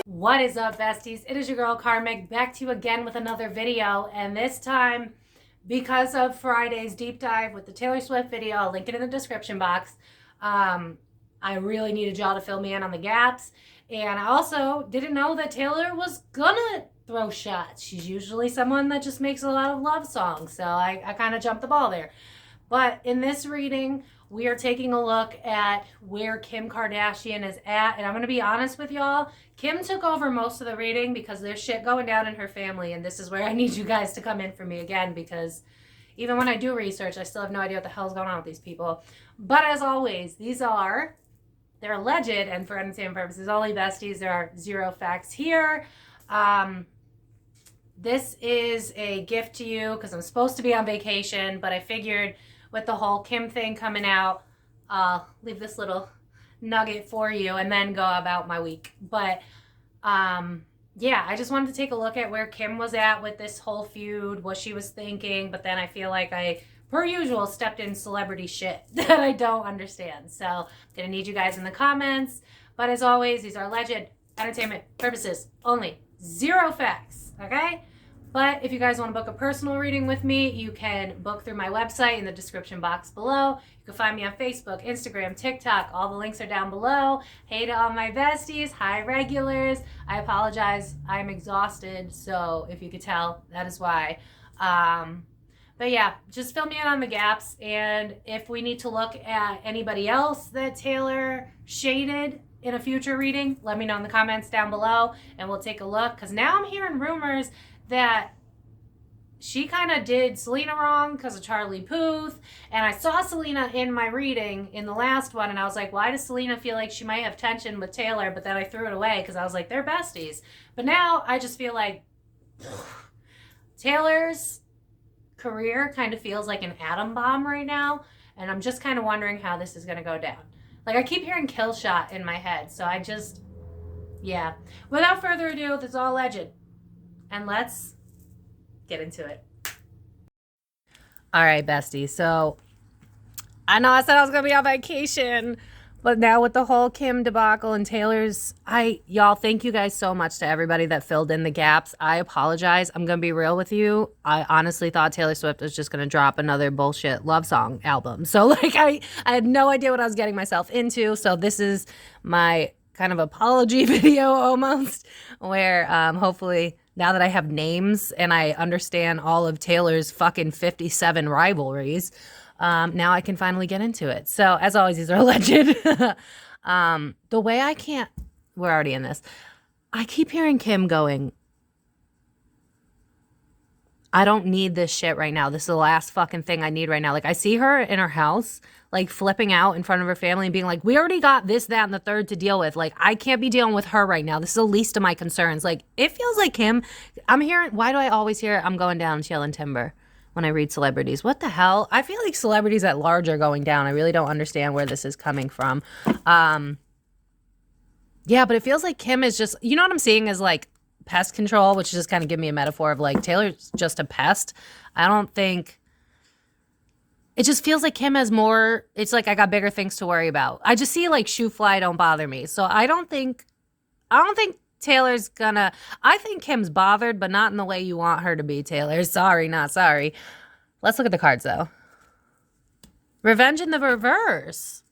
What is up, besties? It is your girl Karmic, back to you again with another video, and this time, because of Friday's deep dive with the Taylor Swift video, I'll link it in the description box. I really needed y'all to fill me in on the gaps, and I also didn't know that Taylor was gonna throw shots. She's usually someone that just makes a lot of love songs, so I kind of jumped the ball there. But in this reading, we are taking a look at where Kim Kardashian is at. And I'm going to be honest with y'all. Kim took over most of the reading because there's shit going down in her family. And this is where I need you guys to come in for me again. Because even when I do research, I still have no idea what the hell's going on with these people. But as always, they're alleged. And for entertainment purposes, only besties. There are zero facts here. This is a gift to you because I'm supposed to be on vacation. But I figured with the whole Kim thing coming out, I'll leave this little nugget for you and then go about my week. But yeah, I just wanted to take a look at where Kim was at with this whole feud, what she was thinking. But then I feel like I, per usual, stepped in celebrity shit that I don't understand. So I'm going to need you guys in the comments. But as always, these are alleged entertainment purposes only. Zero facts, okay? But if you guys want to book a personal reading with me, you can book through my website in the description box below. You can find me on Facebook, Instagram, TikTok. All the links are down below. Hey to all my besties. Hi, regulars. I apologize. I'm exhausted. So if you could tell, that is why. But yeah, just fill me in on the gaps. And if we need to look at anybody else that Taylor shaded in a future reading, let me know in the comments down below and we'll take a look. Because now I'm hearing rumors that she kind of did Selena wrong because of Charlie Puth. And I saw Selena in my reading in the last one, and I was like, why does Selena feel like she might have tension with Taylor? But then I threw it away because I was like, they're besties. But now I just feel like Taylor's career kind of feels like an atom bomb right now. And I'm just kind of wondering how this is going to go down. Like, I keep hearing kill shot in my head. So I just, yeah. Without further ado, this is all alleged. And let's get into it. All right, bestie. So I know I said I was going to be on vacation, but now with the whole Kim debacle and Taylor's, y'all, thank you guys so much to everybody that filled in the gaps. I apologize. I'm going to be real with you. I honestly thought Taylor Swift was just going to drop another bullshit love song album. So like I had no idea what I was getting myself into. So this is my kind of apology video almost, where hopefully now that I have names and I understand all of Taylor's fucking 57 rivalries, now I can finally get into it. So as always, these are alleged. The way we're already in this. I keep hearing Kim going, I don't need this shit right now. This is the last fucking thing I need right now. Like, I see her in her house, like, flipping out in front of her family and being like, we already got this, that, and the third to deal with. Like, I can't be dealing with her right now. This is the least of my concerns. Like, it feels like Kim. I'm hearing, why do I always hear I'm going down Shell Timber when I read celebrities? What the hell? I feel like celebrities at large are going down. I really don't understand where this is coming from. Yeah, but it feels like Kim is just, you know what I'm seeing is like, pest control, which just kind of give me a metaphor of like Taylor's just a pest. I don't think, it just feels like Kim has more, it's like I got bigger things to worry about. I just see like shoe fly don't bother me. So I don't think Taylor's gonna, I think Kim's bothered, but not in the way you want her to be, Taylor. Sorry, not sorry. Let's look at the cards though. Revenge in the reverse.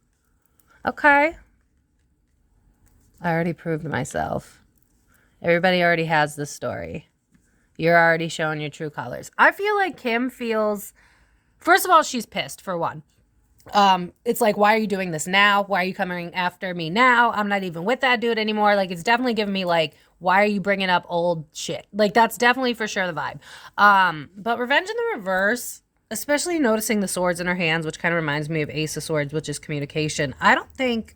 Okay. I already proved myself. Everybody already has this story. You're already showing your true colors. I feel like Kim feels, first of all, she's pissed for one. It's like, why are you doing this now? Why are you coming after me now? I'm not even with that dude anymore. Like, it's definitely giving me like, why are you bringing up old shit? Like, that's definitely for sure the vibe. But revenge in the reverse, especially noticing the swords in her hands, which kind of reminds me of Ace of Swords, which is communication. I don't think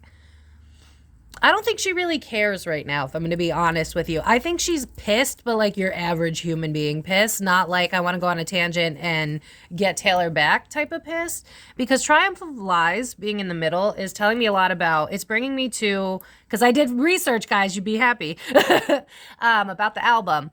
she really cares right now, if I'm going to be honest with you. I think she's pissed, but like your average human being pissed, not like I want to go on a tangent and get Taylor back type of pissed. Because Triumph of Lies, being in the middle, is telling me a lot about, it's bringing me to, because I did research, guys, you'd be happy, about the album.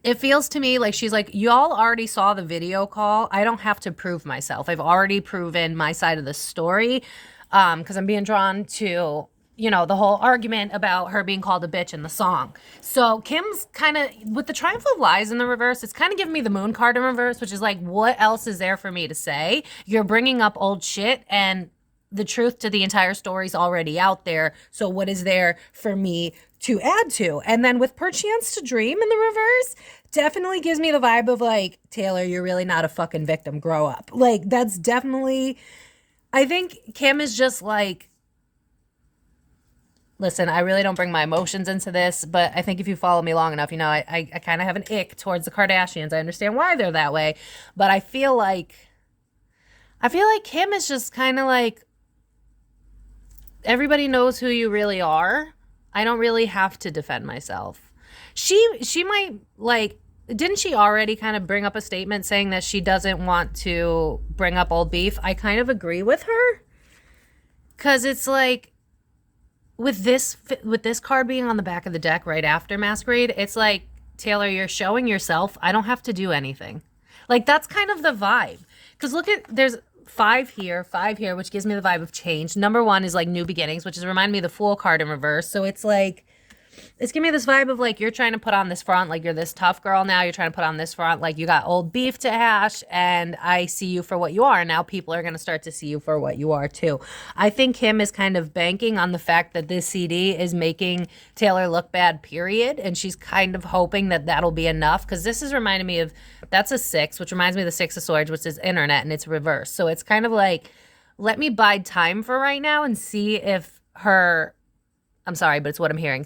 it feels to me like she's like, y'all already saw the video call. I don't have to prove myself. I've already proven my side of the story, because I'm being drawn to, you know, the whole argument about her being called a bitch in the song. So Kim's kind of, with the Triumph of Lies in the reverse, it's kind of giving me the Moon card in reverse, which is like, what else is there for me to say? You're bringing up old shit, and the truth to the entire story is already out there. So what is there for me to add to? And then with Perchance to Dream in the reverse, definitely gives me the vibe of like, Taylor, you're really not a fucking victim. Grow up. Like, that's definitely, I think Kim is just like, listen, I really don't bring my emotions into this, but I think if you follow me long enough, you know, I kind of have an ick towards the Kardashians. I understand why they're that way, but I feel like Kim is just kind of like, everybody knows who you really are. I don't really have to defend myself. She might, like, didn't she already kind of bring up a statement saying that she doesn't want to bring up old beef? I kind of agree with her, because it's like, with this card being on the back of the deck right after Masquerade, it's like, Taylor, you're showing yourself. I don't have to do anything. Like, that's kind of the vibe. Because look at, there's 5 here, which gives me the vibe of change. Number 1 is like new beginnings, which is remind me of the Fool card in reverse. So it's like, it's giving me this vibe of like, you're trying to put on this front, like you're this tough girl now. You're trying to put on this front, like you got old beef to hash, and I see you for what you are. Now people are going to start to see you for what you are too. I think Kim is kind of banking on the fact that this CD is making Taylor look bad, period. And she's kind of hoping that that'll be enough, because this is reminding me of, that's a 6, which reminds me of the 6 of Swords, which is internet, and it's reverse. So it's kind of like, let me bide time for right now and see if her, I'm sorry, but it's what I'm hearing.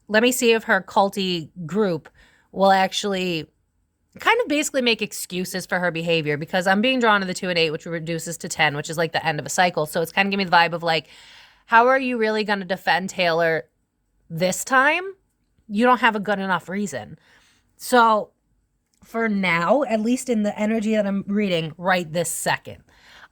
Let me see if her culty group will actually kind of basically make excuses for her behavior, because I'm being drawn to the 2 and 8, which reduces to 10, which is like the end of a cycle. So it's kind of giving me the vibe of like, how are you really going to defend Taylor this time? You don't have a good enough reason. So for now, at least in the energy that I'm reading right this second,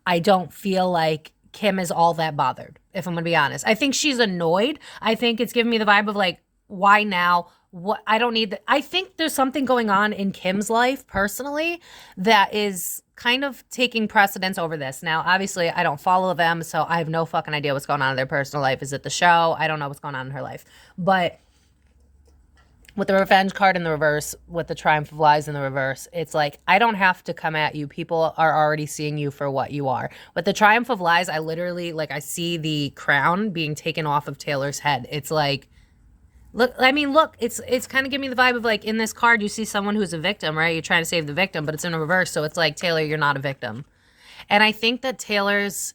I don't feel like Kim is all that bothered, if I'm going to be honest. I think she's annoyed. I think it's giving me the vibe of like, why now? What, I don't need that. I think there's something going on in Kim's life personally that is kind of taking precedence over this. Now, obviously, I don't follow them, so I have no fucking idea what's going on in their personal life. Is it the show? I don't know what's going on in her life. But with the revenge card in the reverse, with the Triumph of Lies in the reverse, it's like, I don't have to come at you. People are already seeing you for what you are. With the Triumph of Lies, I literally, like, I see the crown being taken off of Taylor's head. It's like, look, I mean, look, it's kind of giving me the vibe of like, in this card, you see someone who's a victim, right? You're trying to save the victim, but it's in a reverse. So it's like, Taylor, you're not a victim. And I think that Taylor's,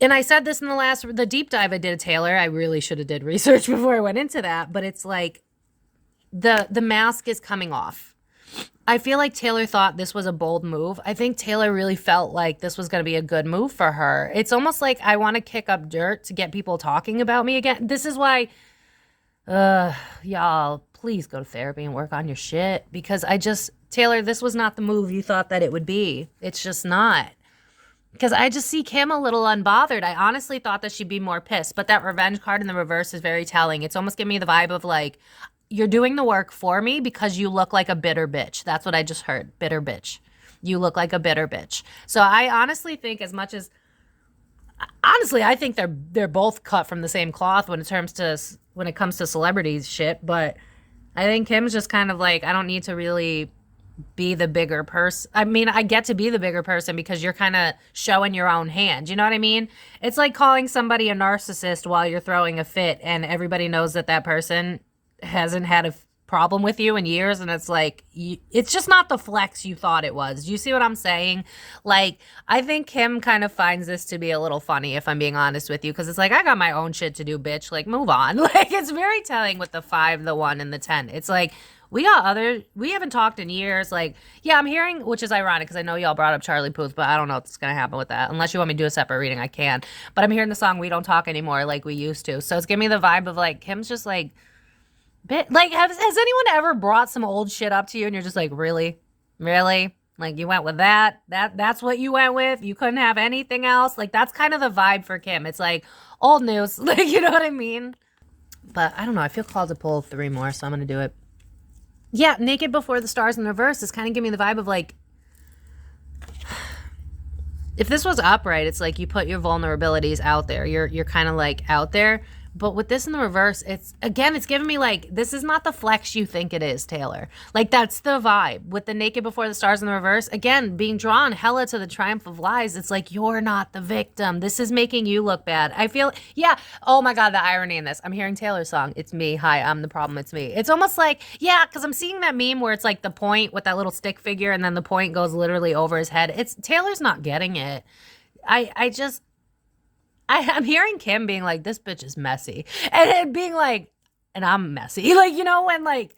and I said this in the deep dive I did of Taylor. I really should have did research before I went into that, but it's like, the mask is coming off. I feel like Taylor thought this was a bold move. I think Taylor really felt like this was going to be a good move for her. It's almost like, I want to kick up dirt to get people talking about me again. This is why, y'all, please go to therapy and work on your shit, because Taylor, this was not the move you thought that it would be. It's just not. Because I just see Kim a little unbothered. I honestly thought that she'd be more pissed, but that revenge card in the reverse is very telling. It's almost giving me the vibe of like, you're doing the work for me because you look like a bitter bitch. That's what I just heard. Bitter bitch. You look like a bitter bitch. So I honestly think, as much as, honestly, I think they're both cut from the same cloth when it comes to celebrities shit. But I think Kim's just kind of like, I don't need to really be the bigger person. I mean, I get to be the bigger person because you're kind of showing your own hand. You know what I mean? It's like calling somebody a narcissist while you're throwing a fit, and everybody knows that person hasn't had a problem with you in years, and it's like, it's just not the flex you thought it was. Do you see what I'm saying? Like, I think Kim kind of finds this to be a little funny, if I'm being honest with you, because it's like, I got my own shit to do, bitch. Like, move on. Like, it's very telling with the 5, the 1, and the 10. It's like, we haven't talked in years. Like, yeah, I'm hearing, which is ironic because I know y'all brought up Charlie Puth, but I don't know what's going to happen with that. Unless you want me to do a separate reading, I can. But I'm hearing the song We Don't Talk Anymore like we used to. So it's giving me the vibe of like, Kim's just like, like, has anyone ever brought some old shit up to you and you're just like, really? Like, you went with that's what you went with? You couldn't have anything else? Like, that's kind of the vibe for Kim. It's like old news. Like, you know what I mean? But I don't know. I feel called to pull 3 more, so I'm going to do it. Yeah, naked before the stars in reverse is kind of giving me the vibe of like, if this was upright, it's like you put your vulnerabilities out there. You're kind of like out there. But with this in the reverse, it's giving me like, this is not the flex you think it is, Taylor. Like, that's the vibe. With the naked before the stars in the reverse, again, being drawn hella to the triumph of lies. It's like, you're not the victim. This is making you look bad. I feel, yeah. Oh my God, the irony in this. I'm hearing Taylor's song. It's me. Hi, I'm the problem. It's me. It's almost like, yeah, because I'm seeing that meme where it's like the point with that little stick figure and then the point goes literally over his head. It's Taylor's not getting it. I'm hearing Kim being like, this bitch is messy. And it being like, and I'm messy. Like, you know, when like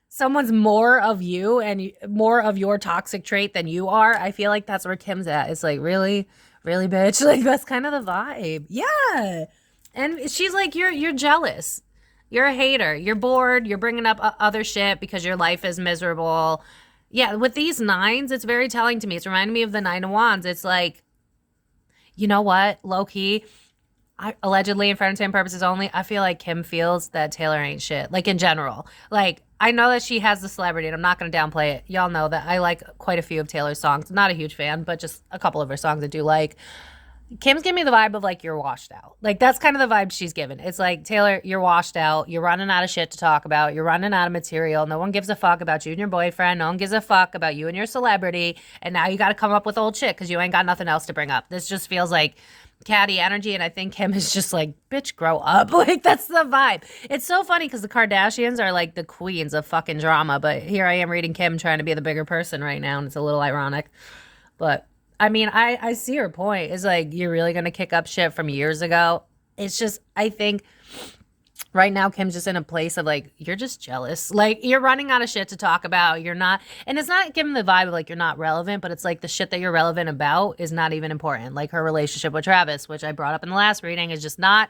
someone's more of you and more of your toxic trait than you are, I feel like that's where Kim's at. It's like, really, really, bitch? Like, that's kind of the vibe. Yeah. And she's like, you're jealous. You're a hater. You're bored. You're bringing up other shit because your life is miserable. Yeah, with these nines, it's very telling to me. It's reminding me of the Nine of Wands. It's like, you know what? Low key, allegedly, in entertainment purposes only, I feel like Kim feels that Taylor ain't shit. Like, in general. Like, I know that she has the celebrity, and I'm not going to downplay it. Y'all know that I like quite a few of Taylor's songs. Not a huge fan, but just a couple of her songs I do like. Kim's giving me the vibe of, like, you're washed out. Like, that's kind of the vibe she's given. It's like, Taylor, you're washed out. You're running out of shit to talk about. You're running out of material. No one gives a fuck about you and your boyfriend. No one gives a fuck about you and your celebrity. And now you got to come up with old shit because you ain't got nothing else to bring up. This just feels like catty energy, and I think Kim is just like, bitch, grow up. Like, that's the vibe. It's so funny because the Kardashians are like the queens of fucking drama, but here I am reading Kim trying to be the bigger person right now, and it's a little ironic. But I mean, I see her point. It's like, you're really gonna kick up shit from years ago. It's just, I think right now Kim's just in a place of like, you're just jealous. Like, you're running out of shit to talk about. You're not, and it's not giving the vibe of like you're not relevant, but it's like the shit that you're relevant about is not even important. Like her relationship with Travis, which I brought up in the last reading, is just not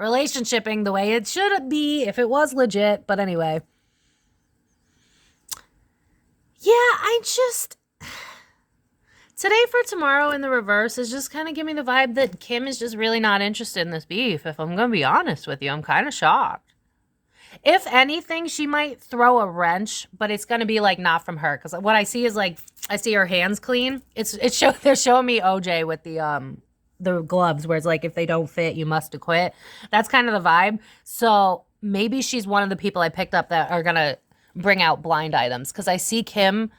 relationshiping the way it should be if it was legit. But anyway. Yeah, today for tomorrow in the reverse is just kind of giving me the vibe that Kim is just really not interested in this beef. If I'm going to be honest with you, I'm kind of shocked. If anything, she might throw a wrench, but it's going to be like not from her. Because what I see is like, I see her hands clean. They're showing me OJ with the gloves where it's like, if they don't fit, you must acquit. That's kind of the vibe. So maybe she's one of the people I picked up that are going to bring out blind items. Because I see Kim,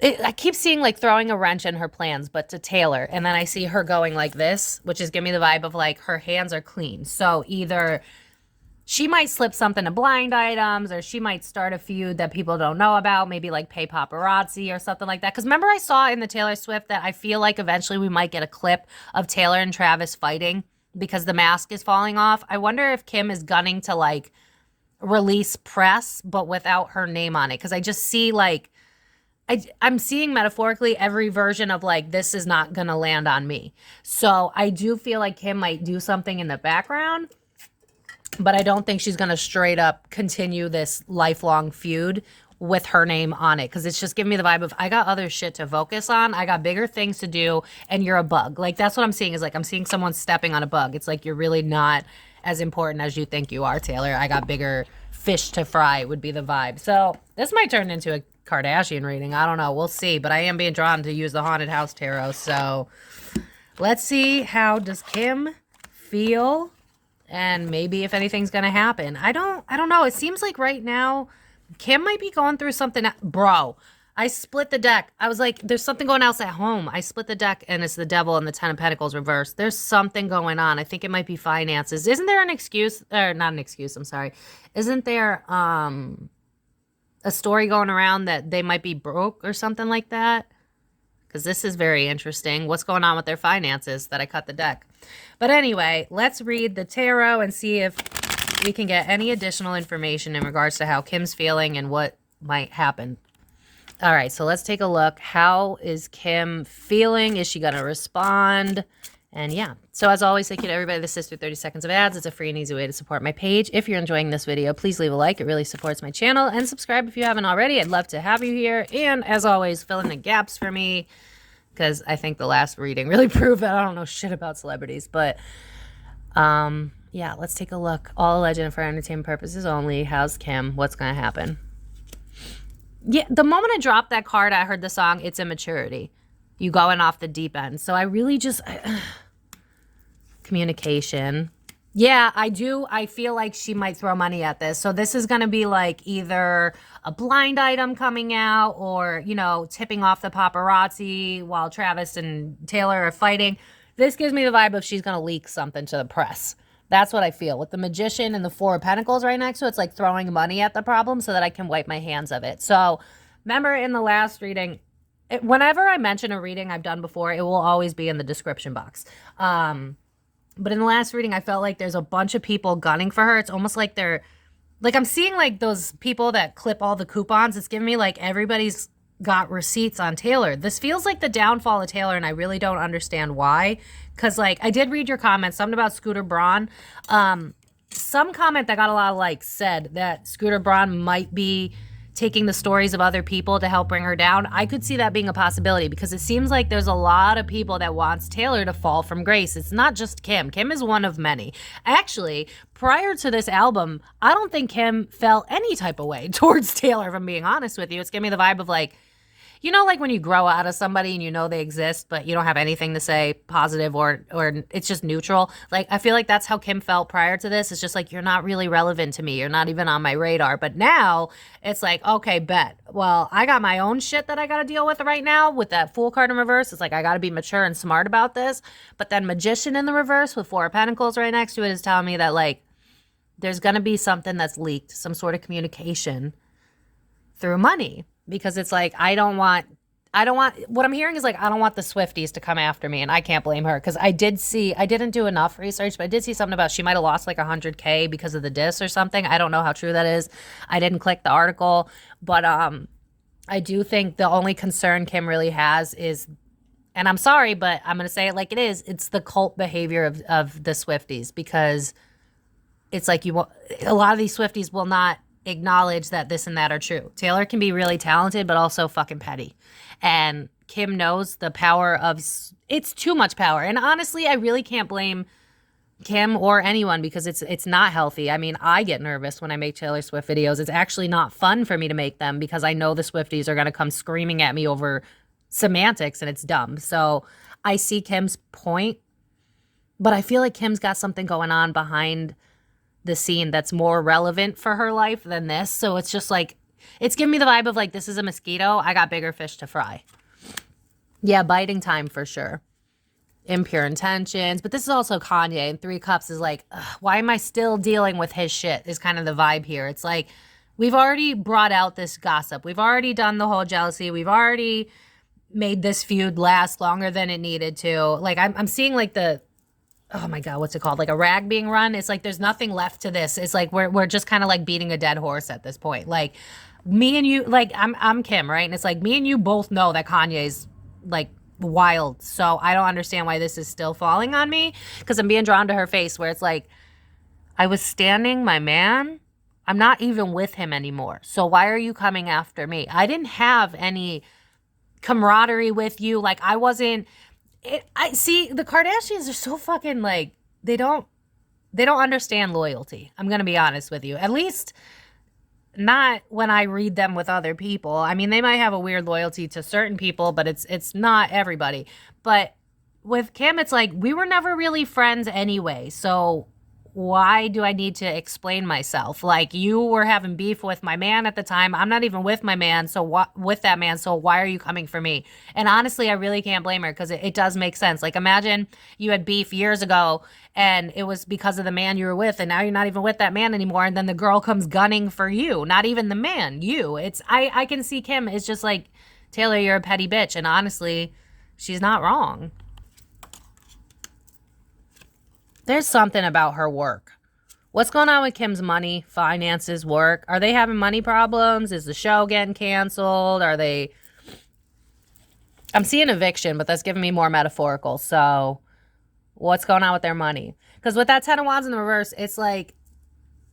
I keep seeing like throwing a wrench in her plans, but to Taylor. And then I see her going like this, which is giving me the vibe of like her hands are clean. So either she might slip something to blind items, or she might start a feud that people don't know about, maybe like pay paparazzi or something like that. Because remember I saw in the Taylor Swift that I feel like eventually we might get a clip of Taylor and Travis fighting because the mask is falling off. I wonder if Kim is gunning to like release press, but without her name on it. Because I just see like, I'm seeing metaphorically every version of like, this is not going to land on me. So I do feel like Kim might do something in the background, but I don't think she's going to straight up continue this lifelong feud with her name on it. Because it's just giving me the vibe of, I got other shit to focus on. I got bigger things to do, and you're a bug. Like, that's what I'm seeing, is like, I'm seeing someone stepping on a bug. It's like, you're really not as important as you think you are, Taylor. I got bigger fish to fry would be the vibe. So this might turn into a Kardashian reading. I don't know. We'll see. But I am being drawn to use the Haunted House Tarot. So let's see, how does Kim feel? And maybe if anything's going to happen. I don't know. It seems like right now Kim might be going through something. Bro, I split the deck. I was like, there's something going else at home. I split the deck and it's the Devil and the Ten of Pentacles reversed. There's something going on. I think it might be finances. Isn't there an excuse? Or not an excuse, I'm sorry. Isn't there a story going around that they might be broke or something like that? Because this is very interesting. What's going on with their finances that I cut the deck? But anyway, let's read the tarot and see if we can get any additional information in regards to how Kim's feeling and what might happen. All right, so let's take a look. How is Kim feeling? Is she going to respond? And yeah, so as always, thank you to everybody that sits through 30 seconds of ads. It's a free and easy way to support my page. If you're enjoying this video, please leave a like. It really supports my channel. And subscribe if you haven't already. I'd love to have you here. And as always, fill in the gaps for me, because I think the last reading really proved that I don't know shit about celebrities. But Yeah, let's take a look. All alleged and for entertainment purposes only. How's Kim? What's going to happen? Yeah, the moment I dropped that card, I heard the song, It's Immaturity. You going off the deep end. So I really just... communication. Yeah, I do. I feel like she might throw money at this. So this is going to be like either a blind item coming out or, you know, tipping off the paparazzi while Travis and Taylor are fighting. This gives me the vibe of she's going to leak something to the press. That's what I feel. With the Magician and the Four of Pentacles right next to it, it's like throwing money at the problem so that I can wipe my hands of it. So remember in the last reading, whenever I mention a reading I've done before, it will always be in the description box. But in the last reading, I felt like there's a bunch of people gunning for her. It's almost like they're, like I'm seeing like those people that clip all the coupons. It's giving me like everybody's got receipts on Taylor. This feels like the downfall of Taylor, and I really don't understand why. Because like I did read your comments, something about Scooter Braun. Some comment that got a lot of likes said that Scooter Braun might be taking the stories of other people to help bring her down. I could see that being a possibility because it seems like there's a lot of people that wants Taylor to fall from grace. It's not just Kim. Kim is one of many. Actually, prior to this album, I don't think Kim felt any type of way towards Taylor, if I'm being honest with you. It's giving me the vibe of like, you know, like when you grow out of somebody and you know they exist, but you don't have anything to say positive or it's just neutral. Like, I feel like that's how Kim felt prior to this. It's just like, you're not really relevant to me. You're not even on my radar. But now it's like, okay, bet. Well, I got my own shit that I got to deal with right now with that Fool card in reverse. It's like, I got to be mature and smart about this. But then Magician in the reverse with Four of Pentacles right next to it is telling me that like, there's going to be something that's leaked, some sort of communication through money. Because it's like, I don't want, what I'm hearing is like, I don't want the Swifties to come after me, and I can't blame her. Because I didn't do enough research, but I did see something about she might have lost like 100K because of the diss or something. I don't know how true that is. I didn't click the article, but I do think the only concern Kim really has is, and I'm sorry, but I'm going to say it like it is, it's the cult behavior of the Swifties. Because it's like a lot of these Swifties will not acknowledge that this and that are true. Taylor can be really talented, but also fucking petty. And Kim knows the power of, it's too much power. And honestly, I really can't blame Kim or anyone because it's not healthy. I mean, I get nervous when I make Taylor Swift videos. It's actually not fun for me to make them because I know the Swifties are going to come screaming at me over semantics and it's dumb. So I see Kim's point, but I feel like Kim's got something going on behind the scene that's more relevant for her life than this. So it's just like, it's giving me the vibe of like, this is a mosquito. I got bigger fish to fry. Yeah, biting time for sure. Impure intentions. But this is also Kanye, and Three Cups is like, ugh, why am I still dealing with his shit is kind of the vibe here. It's like, we've already brought out this gossip. We've already done the whole jealousy. We've already made this feud last longer than it needed to. Like, I'm seeing like oh my God, what's it called? Like a rag being run. It's like, there's nothing left to this. It's like, we're just kind of like beating a dead horse at this point. Like me and you, like I'm Kim, right? And it's like, me and you both know that Kanye's like wild. So I don't understand why this is still falling on me. Cause I'm being drawn to her face where it's like, I was standing my man. I'm not even with him anymore. So why are you coming after me? I didn't have any camaraderie with you. Like I wasn't, I see the Kardashians are so fucking like, they don't understand loyalty. I'm going to be honest with you. At least not when I read them with other people. I mean, they might have a weird loyalty to certain people, but it's not everybody. But with Kim, it's like, we were never really friends anyway. So why do I need to explain myself? Like, you were having beef with my man at the time. I'm not even with my man, so with that man, so why are you coming for me? And honestly, I really can't blame her because it does make sense. Like, imagine you had beef years ago and it was because of the man you were with, and now you're not even with that man anymore, and then the girl comes gunning for you. Not even the man, you. I can see Kim is just like, Taylor, you're a petty bitch. And honestly, she's not wrong. There's something about her work. What's going on with Kim's money, finances, work? Are they having money problems? Is the show getting canceled? I'm seeing eviction, but that's giving me more metaphorical. So what's going on with their money? Because with that 10 of Wands in the reverse, it's like,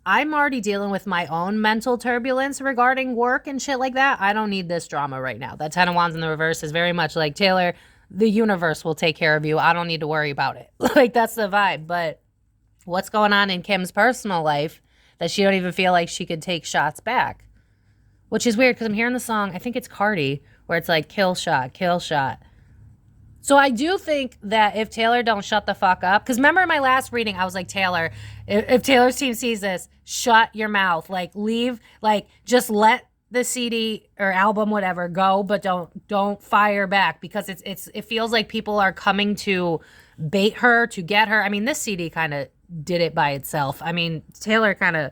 I'm already dealing with my own mental turbulence regarding work and shit like that. I don't need this drama right now. That 10 of Wands in the reverse is very much like, Taylor, the universe will take care of you. I don't need to worry about it. Like, that's the vibe. But what's going on in Kim's personal life that she don't even feel like she could take shots back. Which is weird because I'm hearing the song, I think it's Cardi, where it's like kill shot, kill shot. So I do think that if Taylor don't shut the fuck up, because remember in my last reading, I was like, Taylor, if Taylor's team sees this, shut your mouth. Like leave, like just let the CD or album, whatever, go, but don't fire back because it feels like people are coming to bait her, to get her. I mean, this CD kind of did it by itself. I mean, Taylor kind of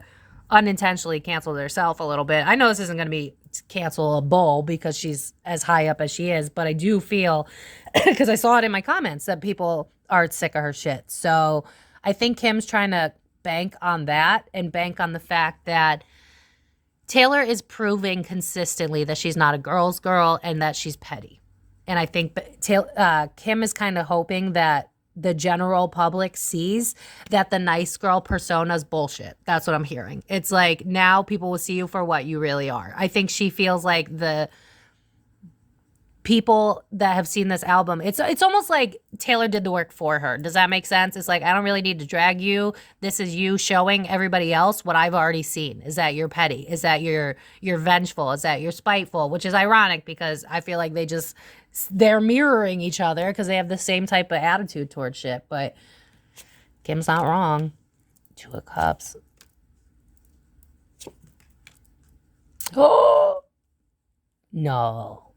unintentionally canceled herself a little bit. I know this isn't going to be cancelable because she's as high up as she is, but I do feel, because I saw it in my comments, that people are sick of her shit. So I think Kim's trying to bank on that and bank on the fact that Taylor is proving consistently that she's not a girl's girl and that she's petty. And I think Kim is kind of hoping that the general public sees that the nice girl persona is bullshit. That's what I'm hearing. It's like now people will see you for what you really are. I think she feels like the people that have seen this album, it's almost like Taylor did the work for her. Does that make sense? It's like, I don't really need to drag you. This is you showing everybody else what I've already seen. Is that you're petty? Is that you're vengeful? Is that you're spiteful? Which is ironic because I feel like they're mirroring each other because they have the same type of attitude towards shit. But Kim's not wrong. 2 of Cups. Oh no.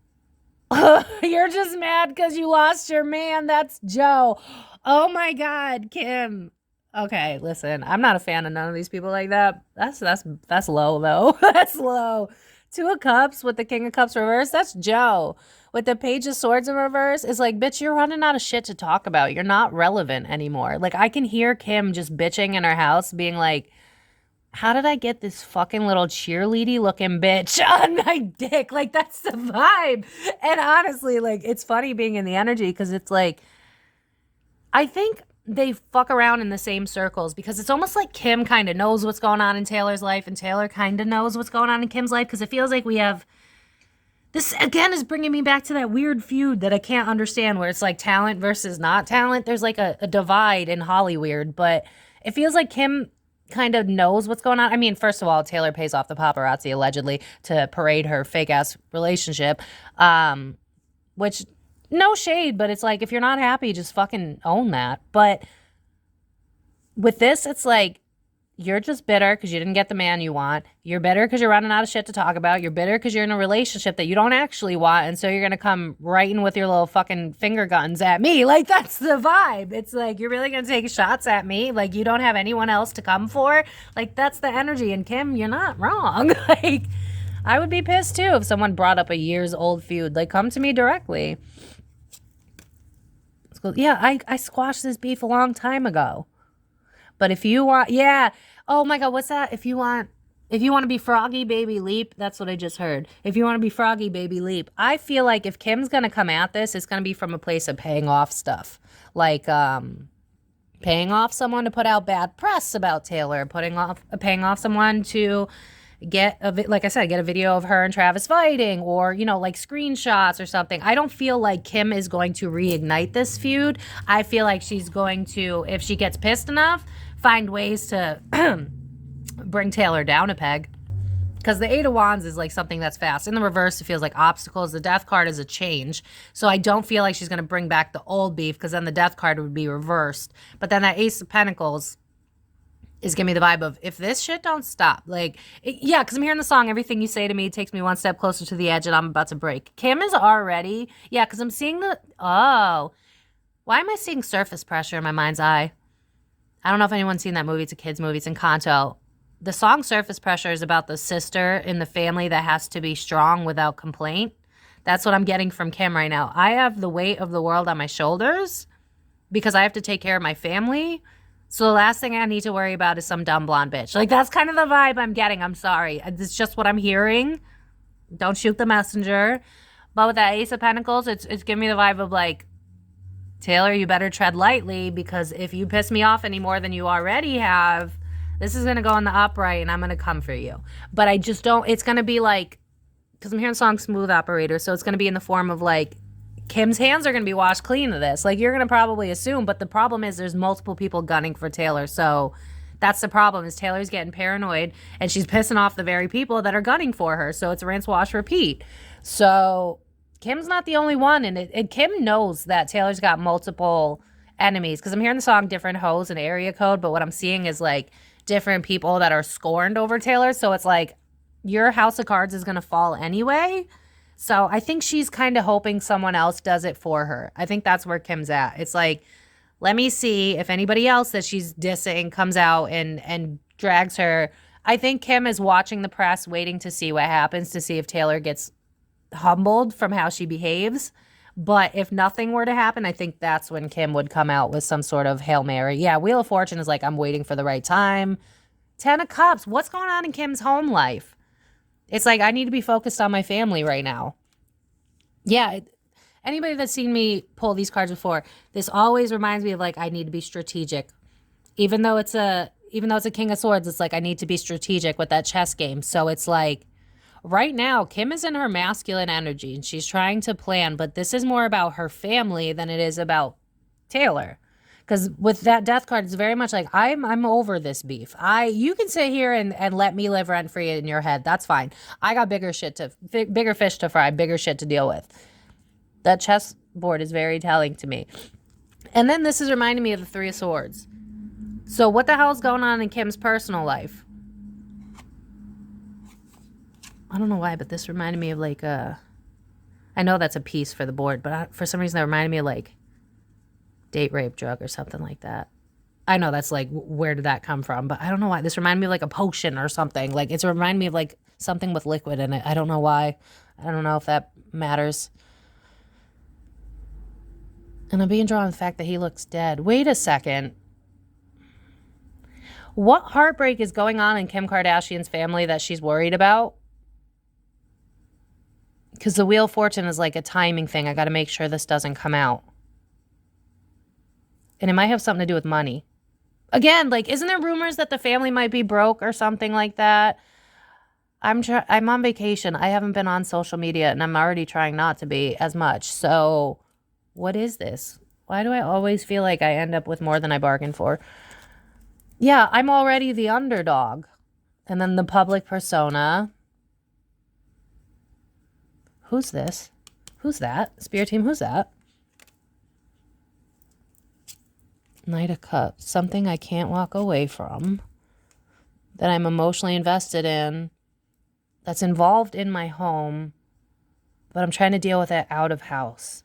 You're just mad because you lost your man. That's Joe. Oh my God, Kim. Okay, listen. I'm not a fan of none of these people like that. That's low though. That's low. 2 of Cups with the King of Cups reverse. That's Joe. With the Page of Swords in reverse, it's like, bitch, you're running out of shit to talk about. You're not relevant anymore. Like, I can hear Kim just bitching in her house, being like, how did I get this fucking little cheerleady looking bitch on my dick? Like, that's the vibe. And honestly, like, it's funny being in the energy because it's like, I think they fuck around in the same circles because it's almost like Kim kind of knows what's going on in Taylor's life and Taylor kind of knows what's going on in Kim's life because it feels like we have, this again is bringing me back to that weird feud that I can't understand where it's like talent versus not talent. There's like a divide in Hollyweird, but it feels like Kim kind of knows what's going on. I mean, first of all, Taylor pays off the paparazzi allegedly to parade her fake ass relationship, which no shade, but it's like, if you're not happy, just fucking own that. But with this, it's like, you're just bitter because you didn't get the man you want. You're bitter because you're running out of shit to talk about. You're bitter because you're in a relationship that you don't actually want. And so you're going to come right in with your little fucking finger guns at me. Like, that's the vibe. It's like, you're really going to take shots at me? Like, you don't have anyone else to come for? Like, that's the energy. And Kim, you're not wrong. Like, I would be pissed too if someone brought up a years old feud. Like, come to me directly. Yeah, I squashed this beef a long time ago. But if you want, yeah. Oh my God, what's that? If you want to be froggy, baby, leap. That's what I just heard. If you want to be froggy, baby, leap. I feel like if Kim's going to come at this, it's going to be from a place of paying off stuff. Like paying off someone to put out bad press about Taylor, paying off someone to get a video of her and Travis fighting, or, you know, like screenshots or something. I don't feel like Kim is going to reignite this feud. I feel like she's going to, if she gets pissed enough, find ways to bring Taylor down a peg. Because the 8 of Wands is like something that's fast. In the reverse, it feels like obstacles. The Death card is a change. So I don't feel like she's going to bring back the old beef, because then the Death card would be reversed. But then that Ace of Pentacles is giving me the vibe of, if this shit don't stop, like, yeah, because I'm hearing the song, everything you say to me takes me one step closer to the edge and I'm about to break. Kim is already, yeah, because I'm seeing why am I seeing surface pressure in my mind's eye? I don't know if anyone's seen that movie. It's a kid's movie. It's Encanto. The song Surface Pressure is about the sister in the family that has to be strong without complaint. That's what I'm getting from Kim right now. I have the weight of the world on my shoulders because I have to take care of my family. So the last thing I need to worry about is some dumb blonde bitch. Like, that's kind of the vibe I'm getting. I'm sorry. It's just what I'm hearing. Don't shoot the messenger. But with that Ace of Pentacles, it's giving me the vibe of like, Taylor, you better tread lightly, because if you piss me off any more than you already have, this is going to go in the upright and I'm going to come for you. But I just don't, it's going to be like, because I'm hearing the song Smooth Operator, so it's going to be in the form of like, Kim's hands are going to be washed clean of this. Like, you're going to probably assume, but the problem is there's multiple people gunning for Taylor. So that's the problem, is Taylor's getting paranoid and she's pissing off the very people that are gunning for her. So it's rinse, wash, repeat. So Kim's not the only one. And Kim knows that Taylor's got multiple enemies, because I'm hearing the song Different Hoes and Area Code, but what I'm seeing is like different people that are scorned over Taylor. So it's like your house of cards is going to fall anyway. So I think she's kind of hoping someone else does it for her. I think that's where Kim's at. It's like, let me see if anybody else that she's dissing comes out and drags her. I think Kim is watching the press, waiting to see what happens, to see if Taylor gets humbled from how she behaves. But if nothing were to happen, I think that's when Kim would come out with some sort of Hail Mary. Yeah, Wheel of Fortune is like, I'm waiting for the right time. 10 of Cups. What's going on in Kim's home life? It's like, I need to be focused on my family right now. Yeah, anybody that's seen me pull these cards before, this always reminds me of like, I need to be strategic. Even though it's a King of Swords, it's like, I need to be strategic with that chess game. So it's like, right now, Kim is in her masculine energy and she's trying to plan, but this is more about her family than it is about Taylor. Because with that death card, it's very much like, I'm over this beef. You can sit here and let me live rent free in your head. That's fine. I got bigger fish to fry, bigger shit to deal with. That chessboard is very telling to me. And then this is reminding me of the Three of Swords. So what the hell is going on in Kim's personal life? I don't know why, but this reminded me of like I know that's a piece for the board, but for some reason that reminded me of like date rape drug or something like that. I know that's like, where did that come from? But I don't know why. This reminded me of like a potion or something. Like, it's reminded me of like something with liquid in it. I don't know why. I don't know if that matters. And I'm being drawn to the fact that he looks dead. Wait a second. What heartbreak is going on in Kim Kardashian's family that she's worried about? Because the Wheel of Fortune is like a timing thing. I got to make sure this doesn't come out. And it might have something to do with money. Again, like, isn't there rumors that the family might be broke or something like that? I'm on vacation. I haven't been on social media, and I'm already trying not to be as much. So what is this? Why do I always feel like I end up with more than I bargained for? Yeah, I'm already the underdog. And then the public persona. Who's this? Who's that? Spirit team, who's that? Knight of Cups. Something I can't walk away from. That I'm emotionally invested in. That's involved in my home. But I'm trying to deal with it out of house.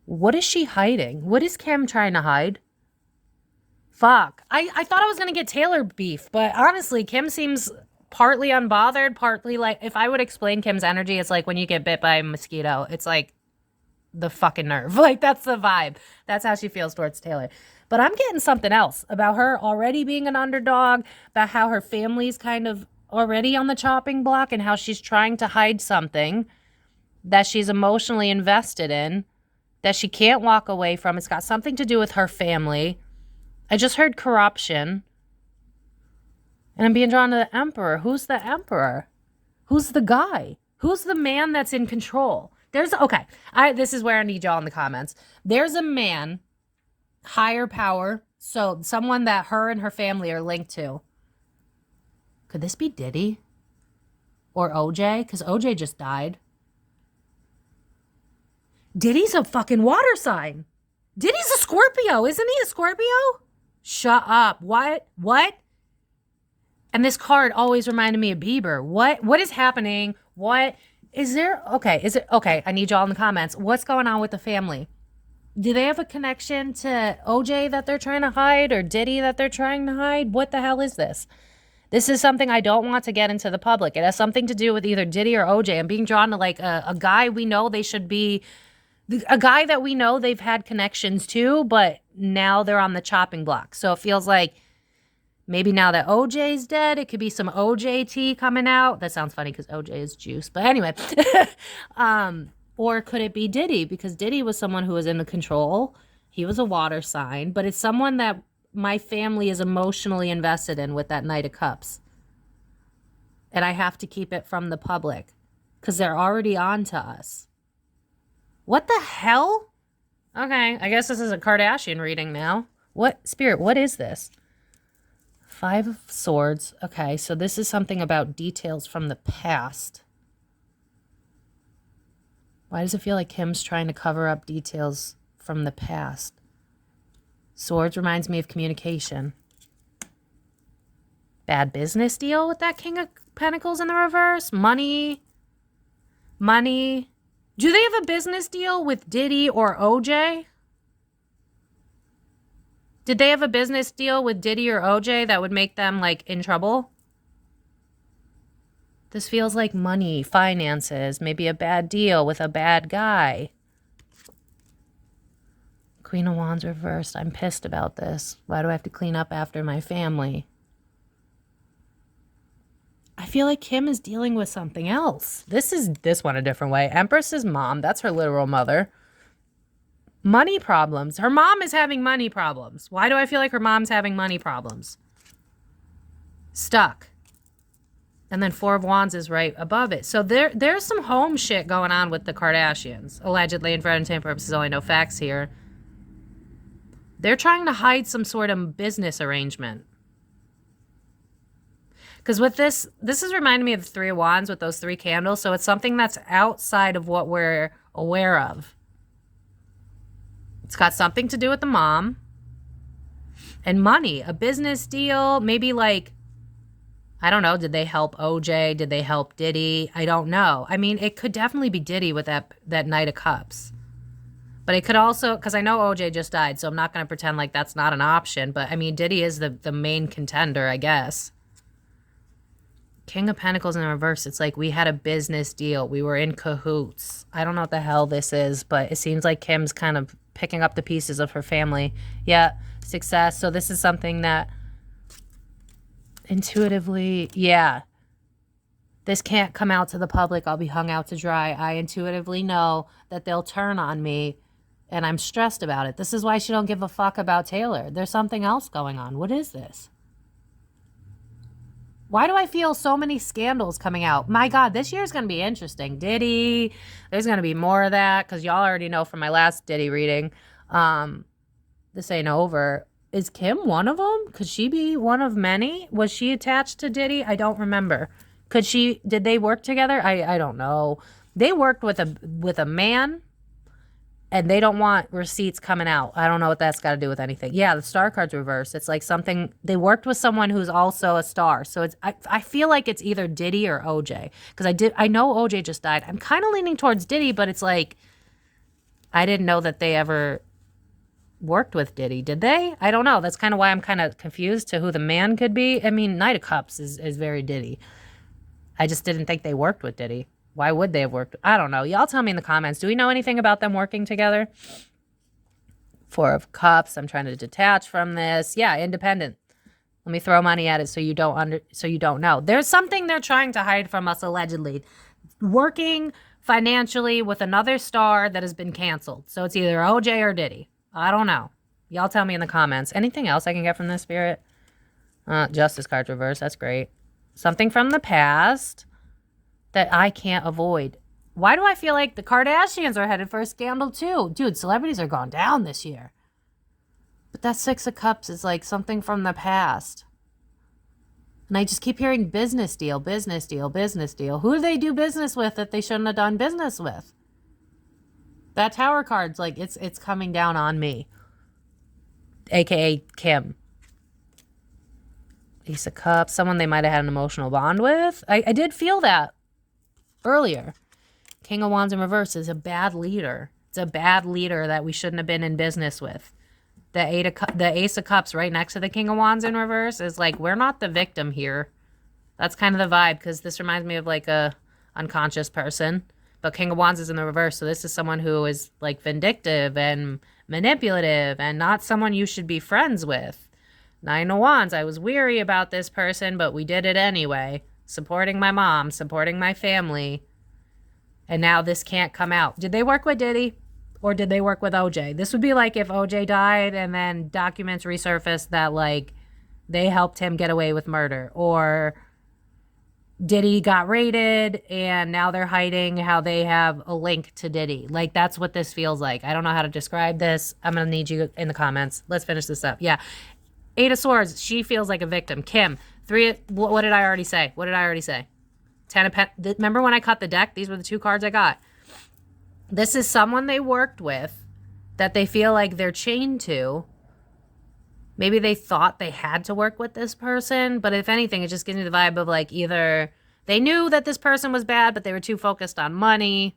What is she hiding? What is Kim trying to hide? Fuck. I thought I was going to get Taylor beef. But honestly, Kim seems partly unbothered, partly like, if I would explain Kim's energy, it's like when you get bit by a mosquito. It's like the fucking nerve. Like, that's the vibe. That's how she feels towards Taylor. But I'm getting something else about her already being an underdog, about how her family's kind of already on the chopping block, and how she's trying to hide something that she's emotionally invested in, that she can't walk away from. It's got something to do with her family. I just heard corruption. And I'm being drawn to the Emperor. Who's the Emperor? Who's the guy? Who's the man that's in control? This is where I need y'all in the comments. There's a man, higher power, so someone that her and her family are linked to. Could this be Diddy? Or OJ? Because OJ just died. Diddy's a fucking water sign. Diddy's a Scorpio. Isn't he a Scorpio? Shut up. What? And this card always reminded me of Bieber. What is happening? What is there? Okay, is it okay? I need y'all in the comments. What's going on with the family? Do they have a connection to OJ that they're trying to hide, or Diddy that they're trying to hide? What the hell is this? This is something I don't want to get into the public. It has something to do with either Diddy or OJ. I'm being drawn to like a guy we know they should be, a guy that we know they've had connections to, but now they're on the chopping block. So it feels like maybe now that OJ's dead, it could be some OJT coming out. That sounds funny because OJ is juice. But anyway. Or could it be Diddy? Because Diddy was someone who was in the control. He was a water sign. But it's someone that my family is emotionally invested in with that Knight of Cups. And I have to keep it from the public. because they're already on to us. What the hell? Okay, I guess this is a Kardashian reading now. What, Spirit, what is this? 5 of Swords. Okay, so this is something about details from the past. Why does it feel like Kim's trying to cover up details from the past? Swords reminds me of communication. Bad business deal with that King of Pentacles in the reverse. Money. Money. Do they have a business deal with Diddy or OJ? Did they have a business deal with Diddy or OJ that would make them, like, in trouble? This feels like money, finances, maybe a bad deal with a bad guy. Queen of Wands reversed. I'm pissed about this. Why do I have to clean up after my family? I feel like Kim is dealing with something else. This one a different way. Empress's mom, that's her literal mother. Money problems. Her mom is having money problems. Why do I feel like her mom's having money problems? Stuck. And then 4 of Wands is right above it. So there's some home shit going on with the Kardashians. Allegedly, and for entertainment purposes, only no facts here. They're trying to hide some sort of business arrangement. Because with this is reminding me of the 3 of Wands with those 3 candles. So it's something that's outside of what we're aware of. It's got something to do with the mom. And money. A business deal. Maybe like, I don't know. Did they help OJ? Did they help Diddy? I don't know. I mean, it could definitely be Diddy with that Knight of Cups. But it could also, because I know OJ just died, so I'm not going to pretend like that's not an option. But, I mean, Diddy is the main contender, I guess. King of Pentacles in the reverse. It's like we had a business deal. We were in cahoots. I don't know what the hell this is, but it seems like Kim's kind of picking up the pieces of her family. Yeah, success. So this is something that intuitively, yeah. This can't come out to the public. I'll be hung out to dry. I intuitively know that they'll turn on me, and I'm stressed about it. This is why she don't give a fuck about Taylor. There's something else going on. What is this? Why do I feel so many scandals coming out? My God, this year is going to be interesting. Diddy, there's going to be more of that because y'all already know from my last Diddy reading. This ain't over. Is Kim one of them? Could she be one of many? Was she attached to Diddy? I don't remember. Did they work together? I don't know. They worked with a man, and they don't want receipts coming out. I don't know what that's got to do with anything. Yeah, the star card's reversed. It's like something, they worked with someone who's also a star. So I feel like it's either Diddy or OJ. Because I know OJ just died. I'm kind of leaning towards Diddy, but it's like, I didn't know that they ever worked with Diddy. Did they? I don't know. That's kind of why I'm kind of confused to who the man could be. I mean, Knight of Cups is very Diddy. I just didn't think they worked with Diddy. Why would they have worked? I don't know. Y'all tell me in the comments. Do we know anything about them working together? 4 of Cups. I'm trying to detach from this. Yeah, independent. Let me throw money at it so you don't know. There's something they're trying to hide from us allegedly. Working financially with another star that has been canceled. So it's either OJ or Diddy. I don't know. Y'all tell me in the comments. Anything else I can get from this, Spirit? Justice card reverse. That's great. Something from the past that I can't avoid. Why do I feel like the Kardashians are headed for a scandal too? Dude, celebrities are going down this year. But that 6 of Cups is like something from the past. And I just keep hearing business deal, business deal, business deal. Who do they do business with that they shouldn't have done business with? That Tower card's like, it's coming down on me. AKA Kim. Ace of Cups. Someone they might have had an emotional bond with. I did feel that earlier. King of Wands in reverse is a bad leader. It's a bad leader that we shouldn't have been in business with. The Ace of Cups right next to the King of Wands in reverse is like, we're not the victim here. That's kind of the vibe, because this reminds me of like a unconscious person. But King of Wands is in the reverse, so this is someone who is like vindictive and manipulative and not someone you should be friends with. 9 of Wands, I was weary about this person, but we did it anyway. Supporting my mom, supporting my family. And now this can't come out. Did they work with Diddy? Or did they work with OJ? This would be like if OJ died and then documents resurfaced that like they helped him get away with murder. Or Diddy got raided and now they're hiding how they have a link to Diddy. Like, that's what this feels like. I don't know how to describe this. I'm going to need you in the comments. Let's finish this up. Yeah. Eight of Swords. She feels like a victim. Kim. What did I already say? What did I already say? Ten of Pentacles. Remember when I cut the deck? These were the 2 cards I got. This is someone they worked with that they feel like they're chained to. Maybe they thought they had to work with this person, but if anything, it just gives me the vibe of like either they knew that this person was bad, but they were too focused on money.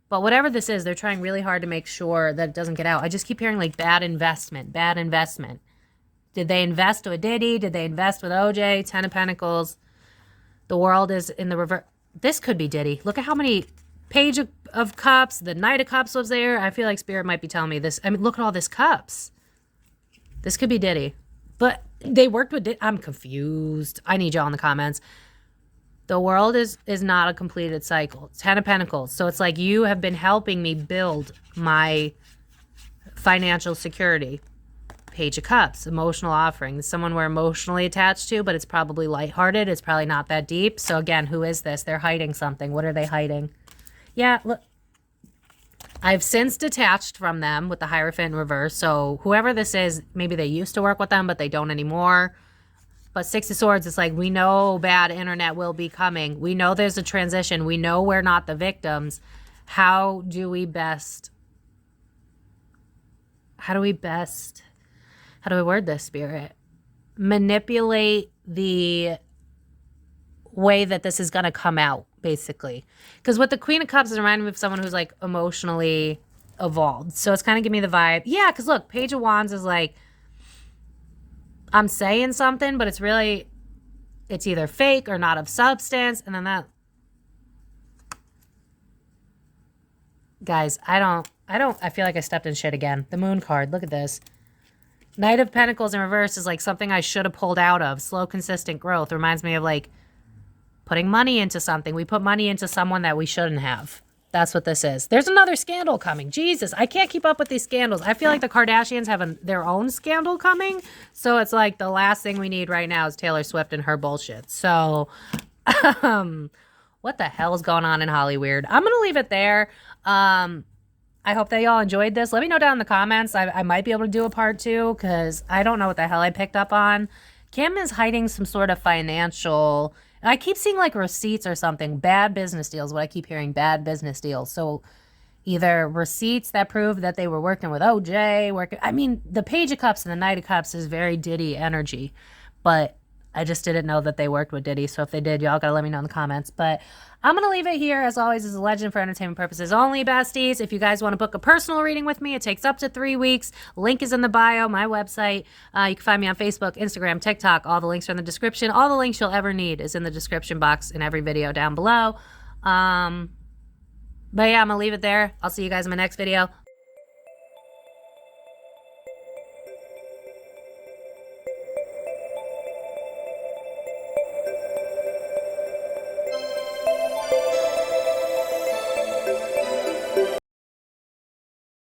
But whatever this is, they're trying really hard to make sure that it doesn't get out. I just keep hearing like bad investment, bad investment. Did they invest with Diddy? Did they invest with OJ? 10 of Pentacles. The world is in the reverse. This could be Diddy. Look at how many Page of Cups, the Knight of Cups was there. I feel like Spirit might be telling me this. I mean, look at all this cups. This could be Diddy. But they worked with Diddy. I'm confused. I need y'all in the comments. The world is not a completed cycle. 10 of Pentacles. So it's like you have been helping me build my financial security. Page of Cups. Emotional offering. Someone we're emotionally attached to, but it's probably lighthearted. It's probably not that deep. So again, who is this? They're hiding something. What are they hiding? Yeah, look. I've since detached from them with the Hierophant in reverse. So whoever this is, maybe they used to work with them, but they don't anymore. But 6 of Swords, it's like we know bad internet will be coming. We know there's a transition. We know we're not the victims. How do we word this, Spirit? Manipulate the way that this is going to come out, basically. Because with the Queen of Cups, it reminded me of someone who's like emotionally evolved. So it's kind of giving me the vibe. Yeah, because look, Page of Wands is like, I'm saying something, but it's either fake or not of substance. And then that, guys, I feel like I stepped in shit again. The Moon card, look at this. Knight of Pentacles in reverse is like something I should have pulled out of. Slow, consistent growth. Reminds me of like putting money into something. We put money into someone that we shouldn't have. That's what this is. There's another scandal coming. Jesus, I can't keep up with these scandals. I feel like the Kardashians have their own scandal coming. So it's like the last thing we need right now is Taylor Swift and her bullshit. So what the hell is going on in Hollywood? I'm going to leave it there. I hope that y'all enjoyed this. Let me know down in the comments. I might be able to do a part 2 because I don't know what the hell I picked up on. Kim is hiding some sort of financial... I keep seeing like receipts or something. Bad business deals. What I keep hearing, bad business deals. So either receipts that prove that they were working with OJ. I mean, the Page of Cups and the Knight of Cups is very Diddy energy. But I just didn't know that they worked with Diddy. So if they did, y'all got to let me know in the comments. But I'm going to leave it here. As always, as a legend for entertainment purposes only, besties. If you guys want to book a personal reading with me, it takes up to 3 weeks. Link is in the bio, my website. You can find me on Facebook, Instagram, TikTok. All the links are in the description. All the links you'll ever need is in the description box in every video down below. But yeah, I'm going to leave it there. I'll see you guys in my next video.